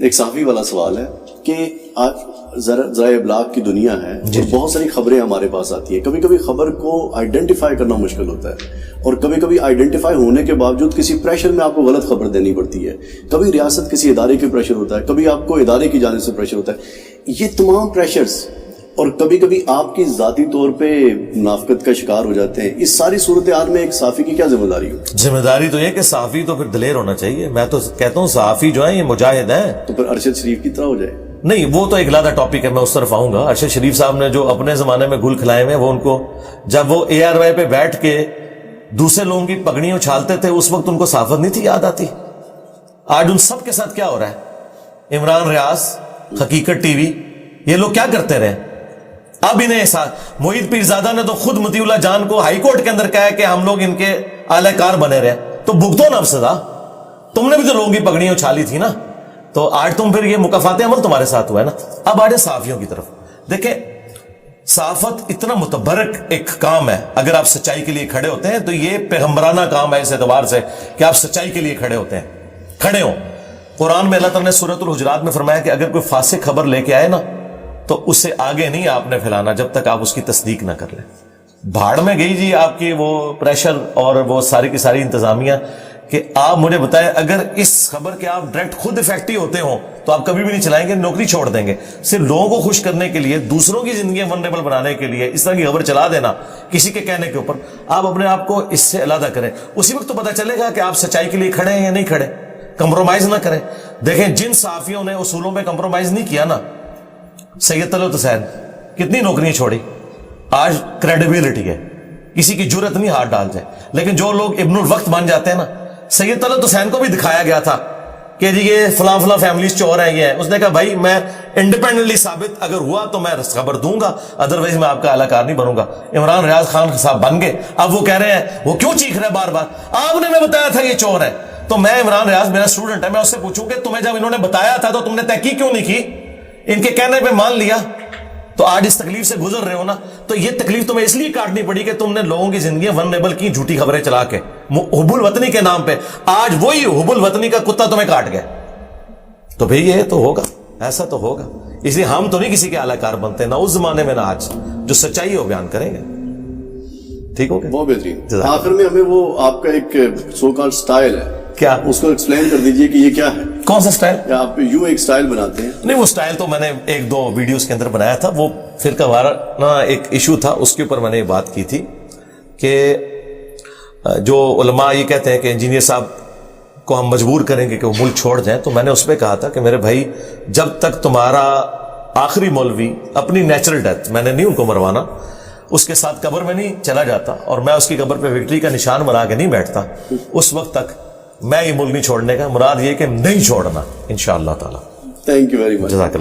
ایک صحافی والا سوال ہے کہ ذرائع ابلاغ کی دنیا ہے، بہت ساری خبریں ہمارے پاس آتی ہیں، کبھی کبھی خبر کو آئیڈینٹیفائی کرنا مشکل ہوتا ہے، اور کبھی کبھی آئیڈینٹیفائی ہونے کے باوجود کسی پریشر میں آپ کو غلط خبر دینی پڑتی ہے، کبھی ریاست کسی ادارے کے پریشر ہوتا ہے، کبھی آپ کو ادارے کی جانب سے پریشر ہوتا ہے. یہ تمام پریشرز اور کبھی کبھی آپ کی ذاتی طور پہ منافقت کا شکار ہو جاتے ہیں، اس ساری صورتحال میں ایک صحافی کی کیا ذمہ داری ہو؟ ذمہ داری تو یہ کہ صحافی تو پھر دلیر ہونا چاہیے. میں تو کہتا ہوں صحافی جو ہیں یہ مجاہد ہیں. تو پھر ارشد شریف کی طرح ہو جائے. نہیں، وہ تو ایک علیحدہ ٹاپک ہے، میں اس طرف آؤں گا. ارشد شریف صاحب نے جو اپنے زمانے میں گل کھلائے ہوئے، وہ ان کو جب وہ اے آر وائی پہ بیٹھ کے دوسرے لوگوں کی پگڑیاں اچھالتے تھے اس وقت ان کو صحافت نہیں تھی یاد آتی. آج ان سب کے ساتھ کیا ہو رہا ہے؟ عمران ریاض، حقیقت ٹی وی، یہ لوگ کیا کرتے رہے؟ اب انہیں معید پیرزادہ نے تو خود مطیع اللہ جان کو ہائی کورٹ کے اندر کہا ہے کہ ہم لوگ ان کے اعلی کار بنے رہے. تو بھگتو نا اب سزا. تم نے بھی تو لوگوں کی پگڑیاں اچھالی تھی نا. تو آج تم پھر یہ مکافات عمل تمہارے ساتھ ہوا ہے نا. اب آج صحافیوں کی طرف دیکھیں، صحافت اتنا متبرک ایک کام ہے. اگر آپ سچائی کے لیے کھڑے ہوتے ہیں تو یہ پیغمبرانہ کام ہے اس اعتبار سے کہ آپ سچائی کے لیے کھڑے ہوتے ہیں، کھڑے ہوں. قرآن میں اللہ تعالیٰ نے سورۃ الحجرات میں فرمایا کہ اگر کوئی فاسق خبر لے کے آئے نا تو اسے آگے نہیں آپ نے پھیلانا جب تک آپ اس کی تصدیق نہ کر لیں. بھاڑ میں گئی جی آپ کی وہ پریشر اور وہ ساری کی ساری انتظامیہ کہ آپ مجھے بتائیں اگر اس خبر کے آپ ڈائریکٹ خود افیکٹو ہوتے ہوں تو آپ کبھی بھی نہیں چلائیں گے، نوکری چھوڑ دیں گے. صرف لوگوں کو خوش کرنے کے لیے، دوسروں کی زندگی ونریبل بنانے کے لیے اس طرح کی خبر چلا دینا کسی کے کہنے کے اوپر، آپ اپنے آپ کو اس سے علیحدہ کریں. اسی وقت تو پتہ چلے گا کہ آپ سچائی کے لیے کھڑے ہیں یا نہیں کھڑے. کمپرومائز نہ کریں. دیکھیں جن صحافیوں نے اصولوں میں کمپرومائز نہیں کیا نا، سید طلعت حسین کتنی نوکریاں چھوڑی، آج کریڈیبلٹی ہے، کسی کی جرت نہیں ہاتھ ڈال جائے. لیکن جو لوگ ابن الوقت مان جاتے ہیں نا، سید طلعت حسین کو بھی دکھایا گیا تھا کہ جی یہ فلاں فلاں فیملیز چور ہیں، یہ ہے. اس نے کہا بھائی میں انڈیپینڈنٹلی ثابت اگر ہوا تو میں خبر دوں گا، ادروائز میں آپ کا اعلی کار نہیں بنوں گا. عمران ریاض خان صاحب بن گئے. اب وہ کہہ رہے ہیں، وہ کیوں چیخ رہے بار بار؟ آپ نے میں بتایا تھا یہ چور ہے. تو میں عمران ریاض میرا اسٹوڈنٹ ہے، میں اس سے پوچھوں کہ تمہیں جب انہوں نے بتایا تھا تو تم نے تحقیق کیوں نہیں کی؟ ان کے کہنے پہ مان لیا. تو آج اس تکلیف سے گزر رہے ہو نا، تو یہ تکلیف تمہیں اس لیے کاٹنی پڑی کہ تم نے لوگوں کی زندگی ونریبل کی جھوٹی خبریں چلا کے حب الوطنی کے نام پہ. آج وہی حب الوطنی کا کتا تمہیں کاٹ گیا. تو بھئی یہ تو ہوگا، ایسا تو ہوگا. اس لیے ہم تو نہیں کسی کے اعلی کار بنتے، نہ اس زمانے میں نہ آج. جو سچائی ہے وہ بیان کریں گے. ٹھیک ہو گیا؟ بہت بہترین. آخر میں ہمیں وہ آپ کا ایک سو کالڈ سٹائل ہے، کیا اس کو ایکسپلین کر دیجئے کہ یہ کیا ہے. کون سا سٹائل؟ آپ یوں ایک سٹائل بناتے ہیں؟ نہیں، وہ سٹائل تو میں نے ایک دو ویڈیوز کے اندر بنایا تھا. وہ فرقہ وارانہ ایک ایشو تھا، اس کے اوپر میں نے یہ بات کی تھی کہ جو علماء یہ کہتے ہیں کہ انجینئر صاحب کو ہم مجبور کریں گے کہ وہ ملک چھوڑ جائیں. تو میں نے اس پہ کہا تھا کہ میرے بھائی جب تک تمہارا آخری مولوی اپنی نیچرل ڈیتھ، میں نے نہیں ان کو مروانا، اس کے ساتھ قبر میں نہیں چلا جاتا اور میں اس کی قبر پہ وکٹری کا نشان بنا کے نہیں بیٹھتا، اس وقت تک میں یہ ملک نہیں چھوڑنے کا. مراد یہ کہ نہیں چھوڑنا انشاءاللہ تعالی. Thank you very much. جزاک اللہ.